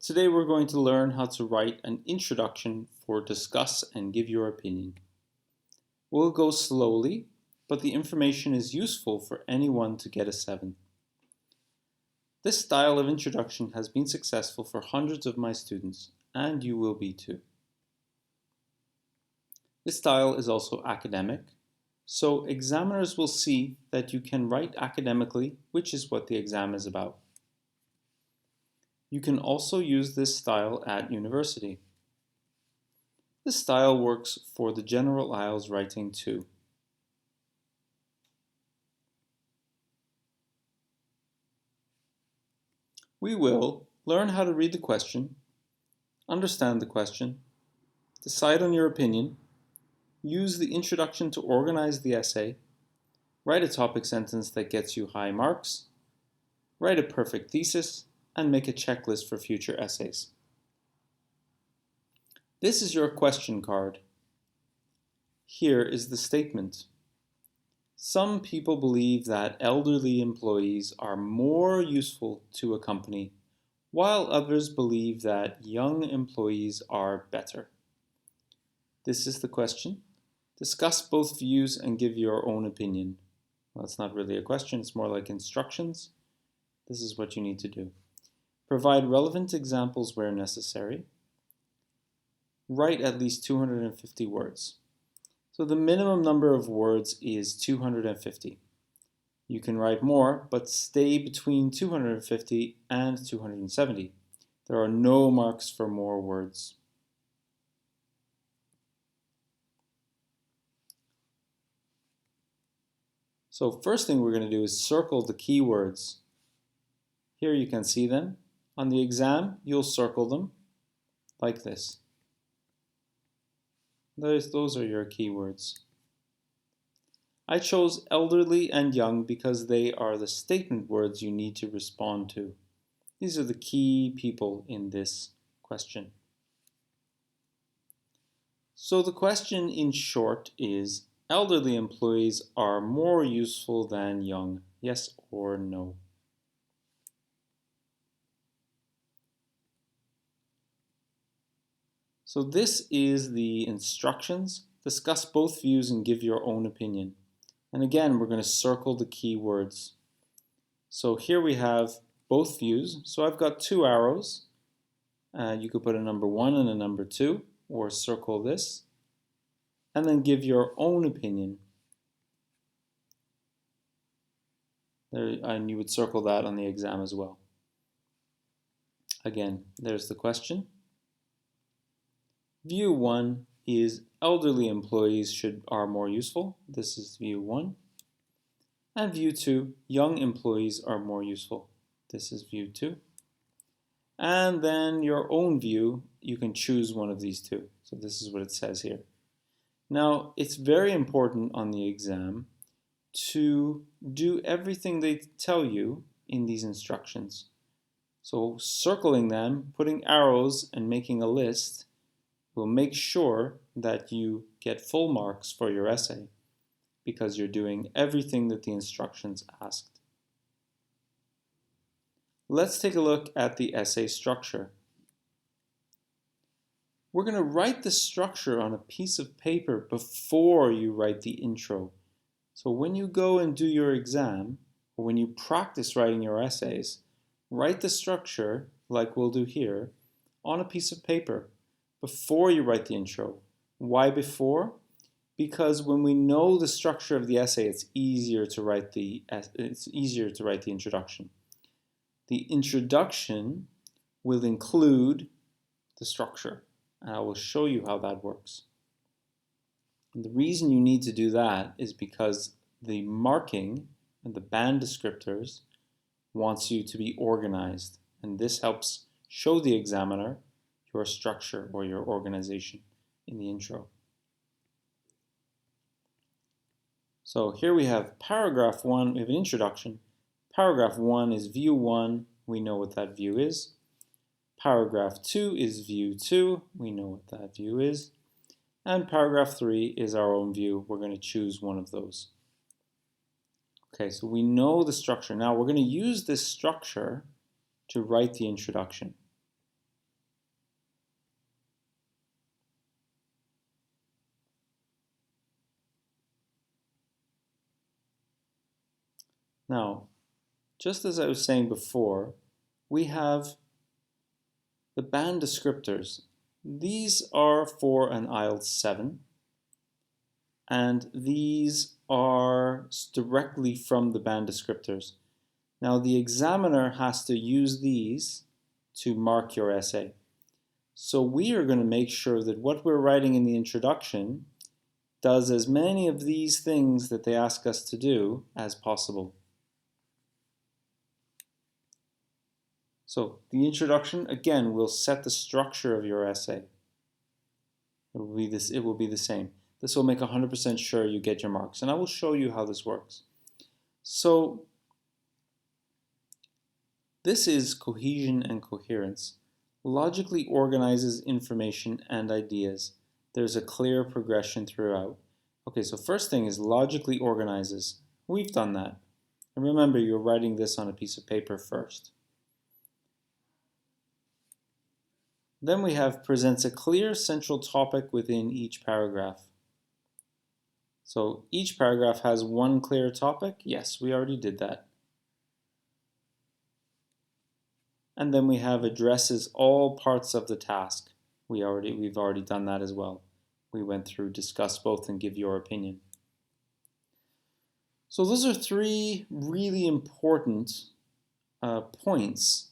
Today we're going to learn how to write an introduction for discuss and give your opinion. We'll go slowly, but the information is useful for anyone to get a 7. This style of introduction has been successful for hundreds of my students, and you will be too. This style is also academic, so examiners will see that you can write academically, which is what the exam is about. You can also use this style at university. This style works for the general IELTS writing too. We will learn how to read the question, understand the question, decide on your opinion, use the introduction to organize the essay, write a topic sentence that gets you high marks, write a perfect thesis, and make a checklist for future essays. This is your question card. Here is the statement. Some people believe that elderly employees are more useful to a company, while others believe that young employees are better. This is the question. Discuss both views and give your own opinion. Well, it's not really a question, it's more like instructions. This is what you need to do. Provide relevant examples where necessary. Write at least 250 words. So the minimum number of words is 250. You can write more, but stay between 250 and 270. There are no marks for more words. So first thing we're going to do is circle the keywords. Here you can see them. On the exam, you'll circle them like this. Those are your keywords. I chose elderly and young because they are the statement words you need to respond to. These are the key people in this question. So the question in short is, elderly employees are more useful than young, yes or no? So this is the instructions. Discuss both views and give your own opinion. And again, we're going to circle the key words. So here we have both views. So I've got 2 arrows. You could put a number 1 and a number 2, or circle this. And then give your own opinion. And you would circle that on the exam as well. Again, there's the question. View 1 is elderly employees are more useful. This is view 1. And view 2, young employees are more useful. This is view 2. And then your own view, you can choose one of these two. So this is what it says here. Now, it's very important on the exam to do everything they tell you in these instructions. So circling them, putting arrows, and making a list will make sure that you get full marks for your essay because you're doing everything that the instructions asked. Let's take a look at the essay structure. We're going to write the structure on a piece of paper before you write the intro. So when you go and do your exam, or when you practice writing your essays, write the structure, like we'll do here, on a piece of paper before you write the intro. Why before? Because when we know the structure of the essay, it's easier to write the introduction. The introduction will include the structure, and I will show you how that works. And the reason you need to do that is because the marking and the band descriptors wants you to be organized, and this helps show the examiner your structure or your organization in the intro. So here we have paragraph 1, we have an introduction. Paragraph 1 is view 1, we know what that view is. Paragraph 2 is view 2, we know what that view is. And paragraph 3 is our own view, we're going to choose one of those. Okay, so we know the structure. Now we're going to use this structure to write the introduction. Now, just as I was saying before, we have the band descriptors. These are for an IELTS 7, and these are directly from the band descriptors. Now, the examiner has to use these to mark your essay. So we are going to make sure that what we're writing in the introduction does as many of these things that they ask us to do as possible. So the introduction, again, will set the structure of your essay. It will be the same. This will make 100% sure you get your marks, and I will show you how this works. So this is cohesion and coherence. Logically organizes information and ideas. There's a clear progression throughout. Okay, so first thing is logically organizes. We've done that. And remember, you're writing this on a piece of paper first. Then we have presents a clear central topic within each paragraph. So each paragraph has one clear topic. Yes, we already did that. And then we have addresses all parts of the task. We've already done that as well. We went through discuss both and give your opinion. So those are three really important points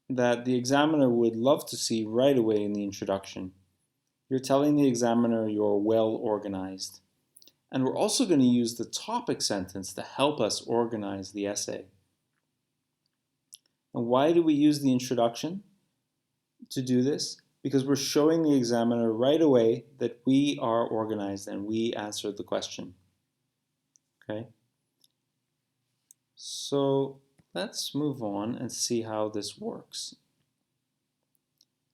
that the examiner would love to see right away in the introduction. You're telling the examiner you're well organized. And we're also going to use the topic sentence to help us organize the essay. And why do we use the introduction to do this? Because we're showing the examiner right away that we are organized and we answered the question. Okay? So let's move on and see how this works.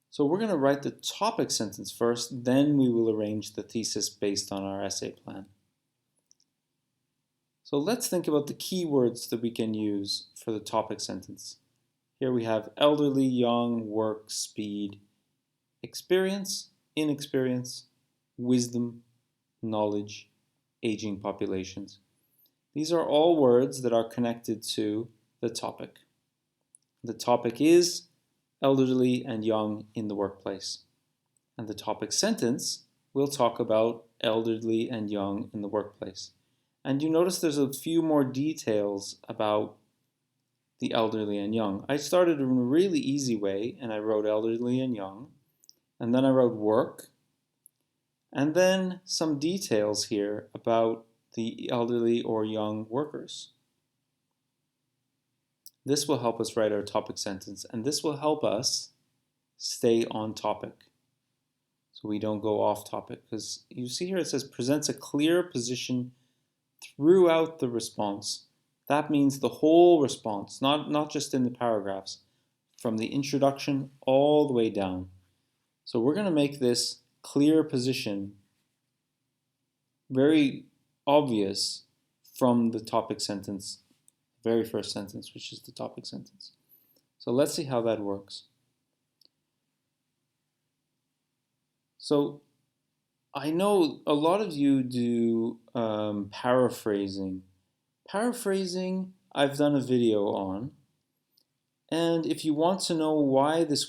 So we're going to write the topic sentence first, then we will arrange the thesis based on our essay plan. So let's think about the keywords that we can use for the topic sentence. Here we have elderly, young, work, speed, experience, inexperience, wisdom, knowledge, aging populations. These are all words that are connected to the topic. The topic is elderly and young in the workplace. And the topic sentence will talk about elderly and young in the workplace. And you notice there's a few more details about the elderly and young. I started in a really easy way and I wrote elderly and young. And then I wrote work. And then some details here about the elderly or young workers. This will help us write our topic sentence, and this will help us stay on topic so we don't go off topic. Because you see here it says presents a clear position throughout the response. That means the whole response, not just in the paragraphs, from the introduction all the way down. So we're going to make this clear position very obvious from the topic sentence, very first sentence, which is the topic sentence. So let's see how that works. So I know a lot of you do paraphrasing. Paraphrasing, I've done a video on. And if you want to know why the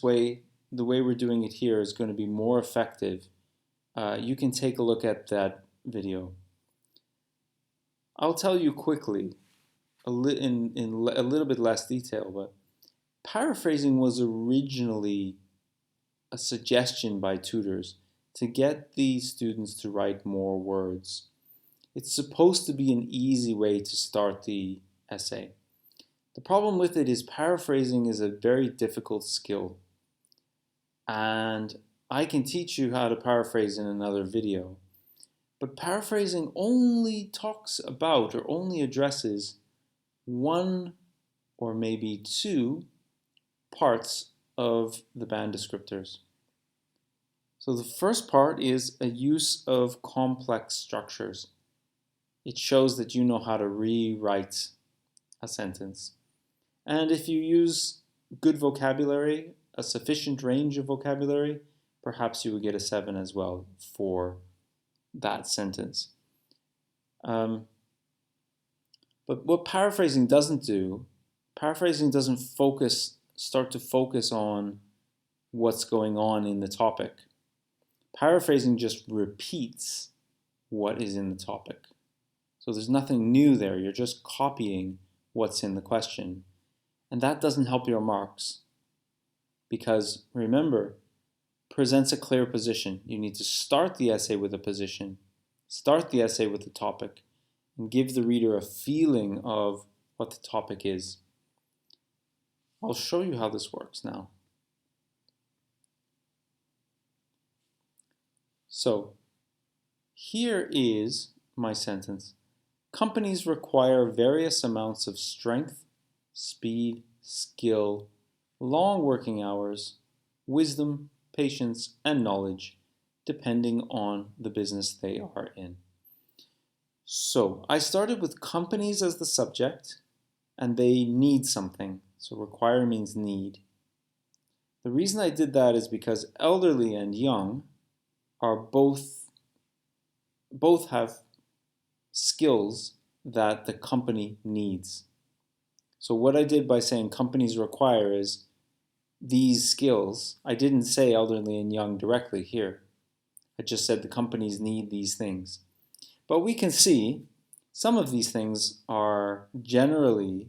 way we're doing it here is going to be more effective, you can take a look at that video. I'll tell you quickly, in a little bit less detail, but paraphrasing was originally a suggestion by tutors to get the students to write more words. It's supposed to be an easy way to start the essay. The problem with it is paraphrasing is a very difficult skill. And I can teach you how to paraphrase in another video. But paraphrasing only talks about or only addresses one or maybe two parts of the band descriptors. So the first part is a use of complex structures. It shows that you know how to rewrite a sentence. And if you use good vocabulary, a sufficient range of vocabulary, perhaps you would get a 7 as well for that sentence. But But what paraphrasing doesn't do, paraphrasing doesn't start to focus on what's going on in the topic. Paraphrasing just repeats what is in the topic. So there's nothing new there. You're just copying what's in the question. And that doesn't help your marks because, remember, presents a clear position. You need to start the essay with a position, start the essay with the topic, and give the reader a feeling of what the topic is. I'll show you how this works now. So here is my sentence. Companies require various amounts of strength, speed, skill, long working hours, wisdom, patience, and knowledge, depending on the business they are in. So I started with companies as the subject, and they need something. So require means need. The reason I did that is because elderly and young are both have skills that the company needs. So what I did by saying companies require is these skills. I didn't say elderly and young directly here. I just said the companies need these things. But we can see some of these things are generally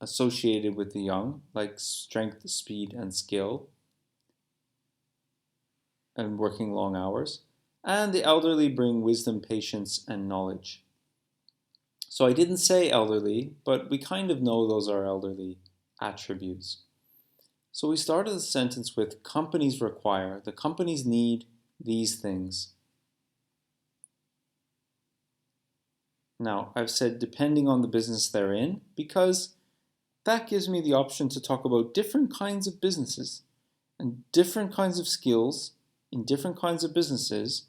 associated with the young, like strength, speed, and skill, and working long hours. And the elderly bring wisdom, patience, and knowledge. So I didn't say elderly, but we kind of know those are elderly attributes. So we started the sentence with companies require. The companies need these things. Now, I've said depending on the business they're in, because that gives me the option to talk about different kinds of businesses and different kinds of skills in different kinds of businesses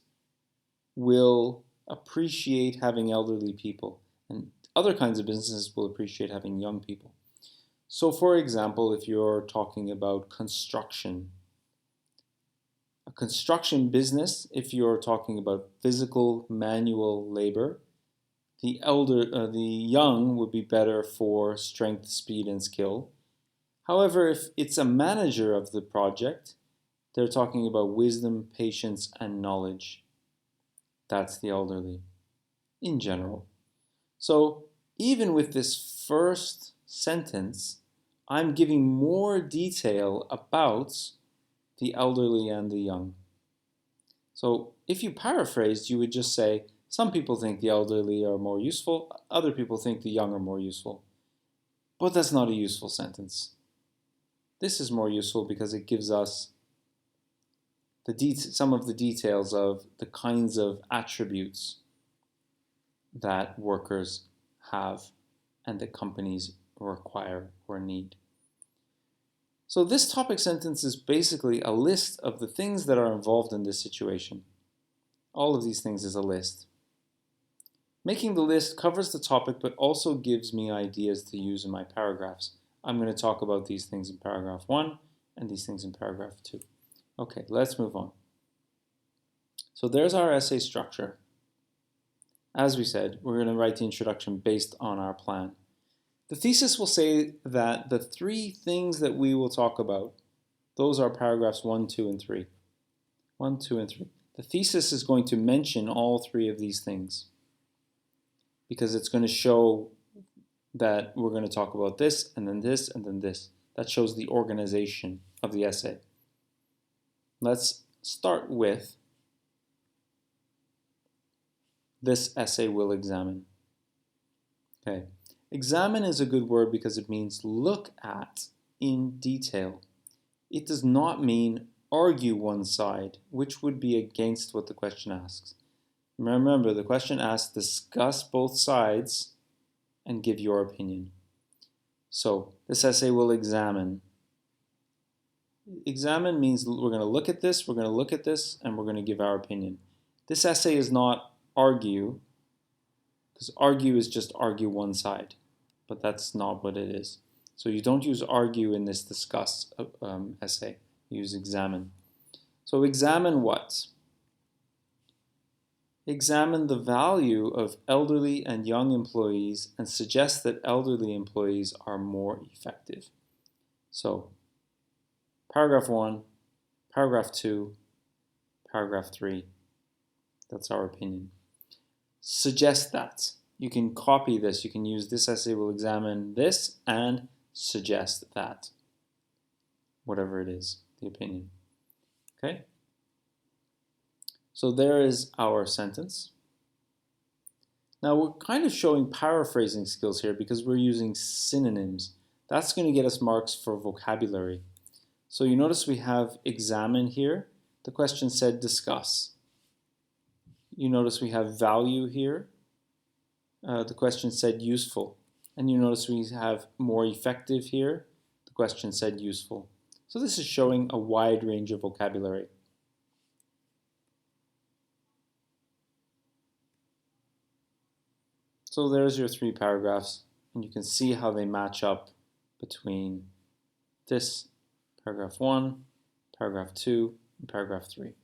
will appreciate having elderly people, and other kinds of businesses will appreciate having young people. So for example, if you're talking about construction, a construction business, if you're talking about physical manual labor, the young would be better for strength, speed, and skill. However, if it's a manager of the project, they're talking about wisdom, patience, and knowledge. That's the elderly in general. So even with this first sentence, I'm giving more detail about the elderly and the young. So if you paraphrased, you would just say, some people think the elderly are more useful, other people think the young are more useful. But that's not a useful sentence. This is more useful because it gives us some of the details of the kinds of attributes that workers have and that companies require or need. So this topic sentence is basically a list of the things that are involved in this situation. All of these things is a list. Making the list covers the topic but also gives me ideas to use in my paragraphs. I'm going to talk about these things in paragraph 1 and these things in paragraph 2. Okay, let's move on. So there's our essay structure. As we said, we're going to write the introduction based on our plan. The thesis will say that the 3 things that we will talk about, those are paragraphs 1, 2, and 3. 1, 2, and 3. The thesis is going to mention all 3 of these things because it's going to show that we're going to talk about this, and then this, and then this. That shows the organization of the essay. Let's start with this essay will examine. Okay. Examine is a good word because it means look at in detail. It does not mean argue one side, which would be against what the question asks. Remember, the question asks discuss both sides and give your opinion. So this essay will examine. Examine means we're going to look at this, we're going to look at this, and we're going to give our opinion. This essay is not argue, because argue is just argue one side, but that's not what it is. So you don't use argue in this discuss essay, you use examine. So examine what? examine the value of elderly and young employees and suggest that elderly employees are more effective. So, paragraph 1, paragraph 2, paragraph 3. That's our opinion. Suggest that. You can copy this. You can use this essay will examine this and suggest that. Whatever it is, the opinion. Okay? So there is our sentence. Now we're kind of showing paraphrasing skills here because we're using synonyms. That's going to get us marks for vocabulary. So you notice we have examine here. The question said discuss. You notice we have value here. The question said useful. And you notice we have more effective here. The question said useful. So this is showing a wide range of vocabulary. So there's your 3 paragraphs, and you can see how they match up between this paragraph 1, paragraph 2, and paragraph 3.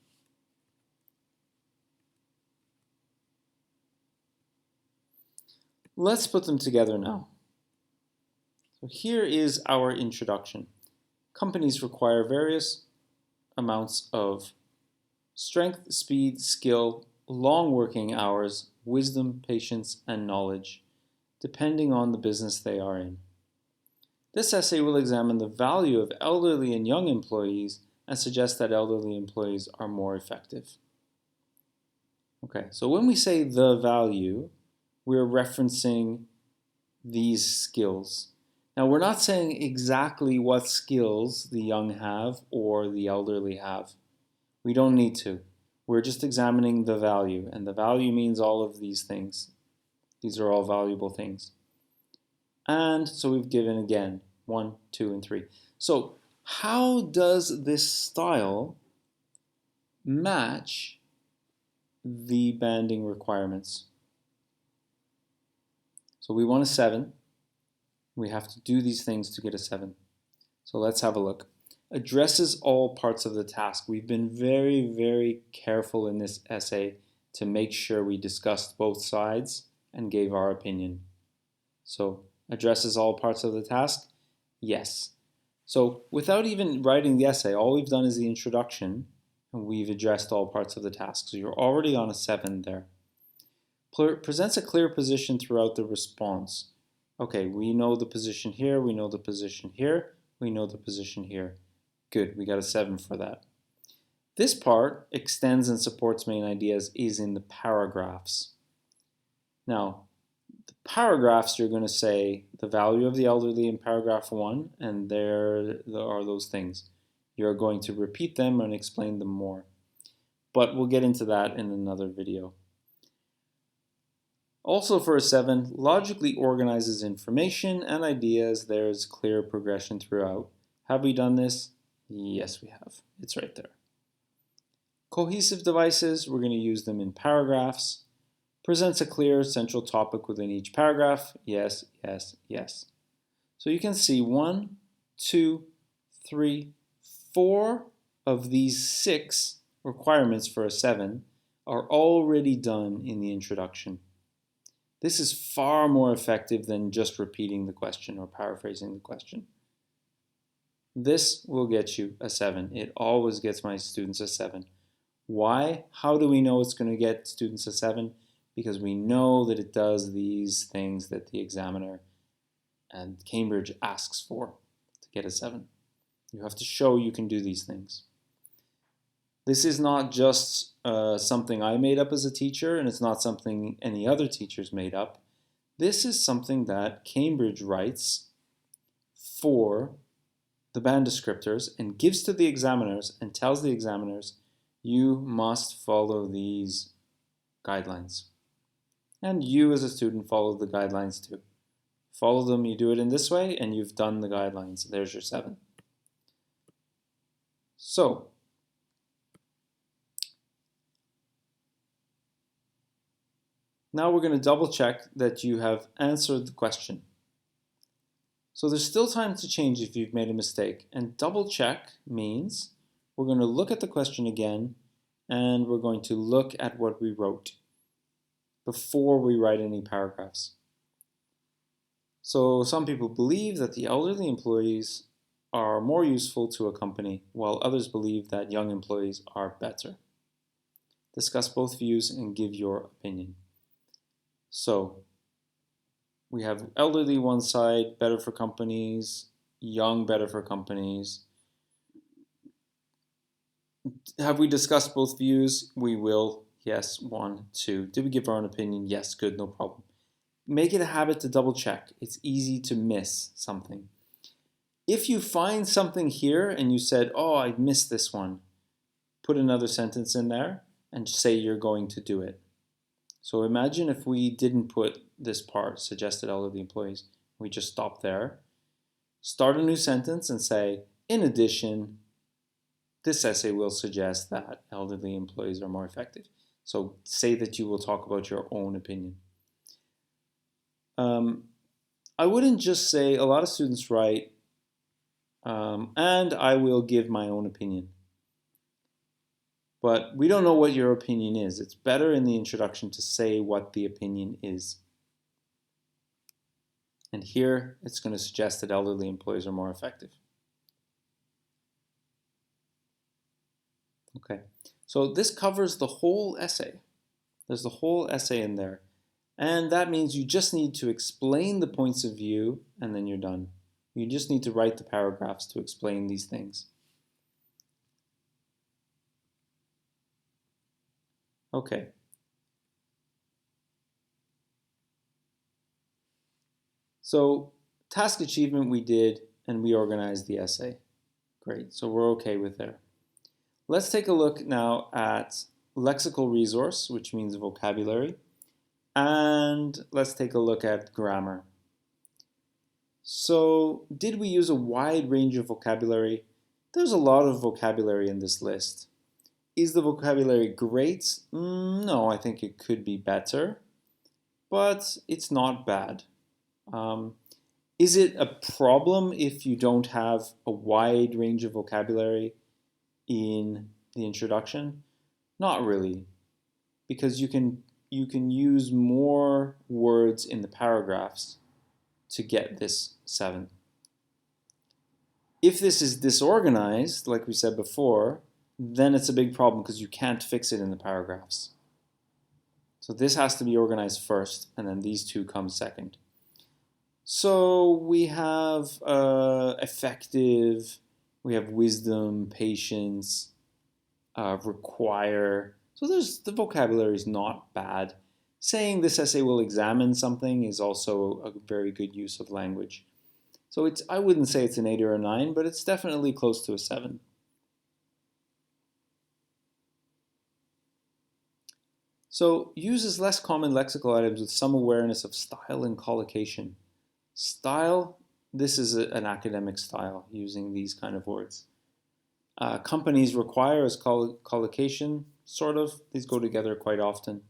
Let's put them together now. So here is our introduction. Companies require various amounts of strength, speed, skill, long working hours, wisdom, patience, and knowledge, depending on the business they are in. This essay will examine the value of elderly and young employees and suggest that elderly employees are more effective. Okay, so when we say the value, we're referencing these skills. Now, we're not saying exactly what skills the young have or the elderly have. We don't need to. We're just examining the value, and the value means all of these things. These are all valuable things. And so we've given again 1, 2, and 3. So how does this style match the banding requirements? So we want a 7. We have to do these things to get a 7. So let's have a look. Addresses all parts of the task. We've been very, very careful in this essay to make sure we discussed both sides and gave our opinion. So, addresses all parts of the task? Yes. So, without even writing the essay, all we've done is the introduction and we've addressed all parts of the task. So, you're already on a 7 there. Presents a clear position throughout the response. Okay, we know the position here, we know the position here, we know the position here. Good, we got a 7 for that. This part, extends and supports main ideas, is in the paragraphs. Now, the paragraphs, you're going to say the value of the elderly in paragraph 1, and there are those things. You're going to repeat them and explain them more. But we'll get into that in another video. Also for a 7, logically organizes information and ideas. There's clear progression throughout. Have we done this? Yes, we have. It's right there. Cohesive devices, we're going to use them in paragraphs. Presents a clear central topic within each paragraph. Yes, yes, yes. So you can see 1, 2, 3, 4 of these 6 requirements for a 7 are already done in the introduction. This is far more effective than just repeating the question or paraphrasing the question. This will get you a 7. It always gets my students a 7. Why? How do we know it's going to get students a 7? Because we know that it does these things that the examiner and Cambridge asks for to get a 7. You have to show you can do these things. This is not just something I made up as a teacher, and it's not something any other teachers made up. This is something that Cambridge writes for the band descriptors and gives to the examiners and tells the examiners, you must follow these guidelines. And you as a student follow the guidelines too. Follow them, you do it in this way, and you've done the guidelines. There's your 7. So, now we're going to double check that you have answered the question. So there's still time to change if you've made a mistake. And double check means we're going to look at the question again and we're going to look at what we wrote. before we write any paragraphs. So some people believe that the elderly employees are more useful to a company, while others believe that young employees are better. Discuss both views and give your opinion. So we have elderly one side, better for companies, young, better for companies. Have we discussed both views? We will. Yes, 1, 2. Did we give our own opinion? Yes, good, no problem. Make it a habit to double check. It's easy to miss something. If you find something here and you said, oh, I missed this one, put another sentence in there and say you're going to do it. So imagine if we didn't put this part, suggested elderly employees, we just stop there. Start a new sentence and say, in addition, this essay will suggest that elderly employees are more effective. So say that you will talk about your own opinion. I wouldn't just say, a lot of students write, and I will give my own opinion. But we don't know what your opinion is. It's better in the introduction to say what the opinion is. And here it's going to suggest that elderly employees are more effective. Okay, so this covers the whole essay. There's the whole essay in there. And that means you just need to explain the points of view and then you're done. You just need to write the paragraphs to explain these things. Okay. So task achievement we did and we organized the essay. Great, so we're okay with there. Let's take a look now at lexical resource, which means vocabulary, and let's take a look at grammar. So did we use a wide range of vocabulary? There's a lot of vocabulary in this list. Is the vocabulary great? No, I think it could be better, but it's not bad. Is it a problem if you don't have a wide range of vocabulary in the introduction? Not really, because you can use more words in the paragraphs to get this 7. If this is disorganized, like we said before, then it's a big problem because you can't fix it in the paragraphs. So this has to be organized first, and then these two come second. So we have effective, we have wisdom, patience, require. So the vocabulary is not bad. Saying this essay will examine something is also a very good use of language. So I wouldn't say it's an 8 or a 9, but it's definitely close to a 7. So uses less common lexical items with some awareness of style and collocation. Style, this is an academic style, using these kind of words. Companies require as collocation, sort of. These go together quite often.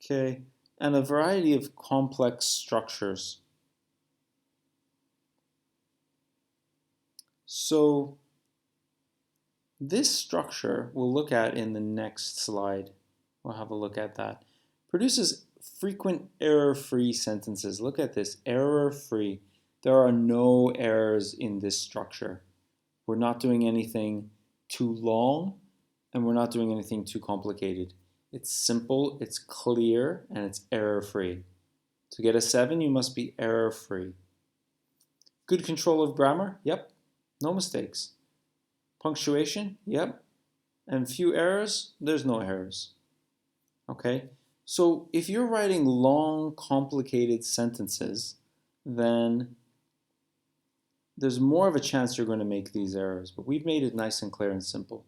Okay, and a variety of complex structures. So this structure we'll look at in the next slide. We'll have a look at that. Produces frequent error-free sentences. Look at this, error-free. There are no errors in this structure. We're not doing anything too long, and we're not doing anything too complicated. It's simple, it's clear, and it's error-free. To get a 7, you must be error-free. Good control of grammar? Yep. No mistakes. Punctuation? Yep. And few errors? There's no errors. Okay? So if you're writing long, complicated sentences, then there's more of a chance you're going to make these errors. But we've made it nice and clear and simple.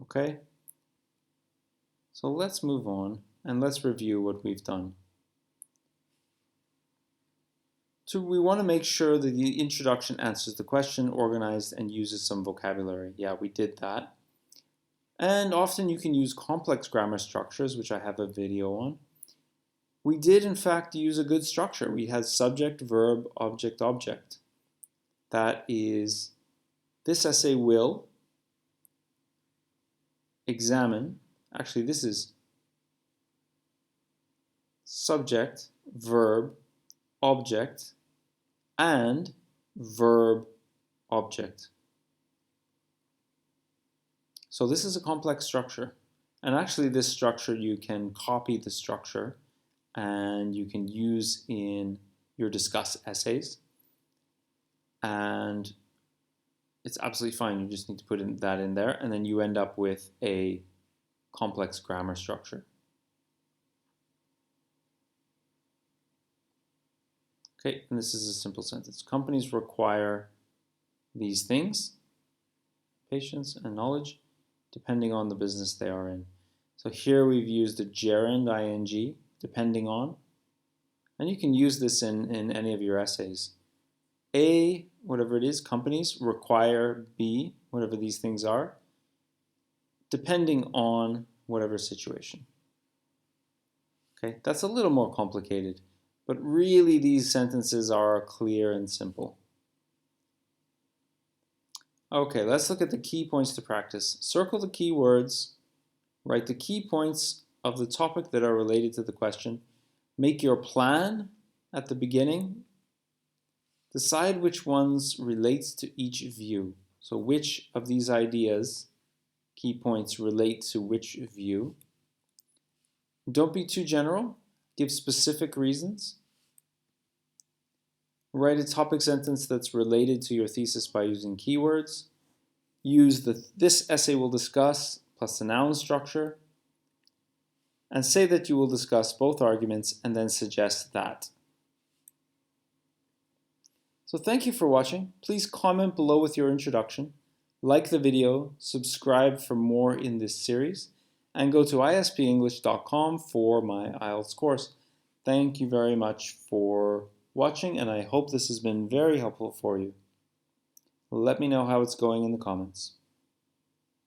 Okay? So let's move on and let's review what we've done. So we want to make sure that the introduction answers the question, organized, and uses some vocabulary. Yeah, we did that. And often you can use complex grammar structures, which I have a video on. We did, in fact, use a good structure. We had subject, verb, object, object. That is, this essay will examine, actually this is subject, verb, object, and verb, object. So this is a complex structure. And actually this structure, you can copy the structure and you can use in your discuss essays. And it's absolutely fine. You just need to put that in there, and then you end up with a complex grammar structure. Okay, and this is a simple sentence. Companies require these things, patience and knowledge, depending on the business they are in. So here we've used a gerund ing, depending on, and you can use this in any of your essays. A, whatever it is, companies require B, whatever these things are, depending on whatever situation. Okay, that's a little more complicated, but really these sentences are clear and simple. Okay, let's look at the key points to practice. Circle the key words, write the key points of the topic that are related to the question, make your plan at the beginning, decide which ones relates to each view. So which of these ideas, key points, relate to which view. Don't be too general, give specific reasons. Write a topic sentence that's related to your thesis by using keywords. Use the this essay will discuss plus the noun structure. And say that you will discuss both arguments and then suggest that. So thank you for watching. Please comment below with your introduction, like the video, subscribe for more in this series, and go to ispenglish.com for my IELTS course. Thank you very much for watching, and I hope this has been very helpful for you. Let me know how it's going in the comments.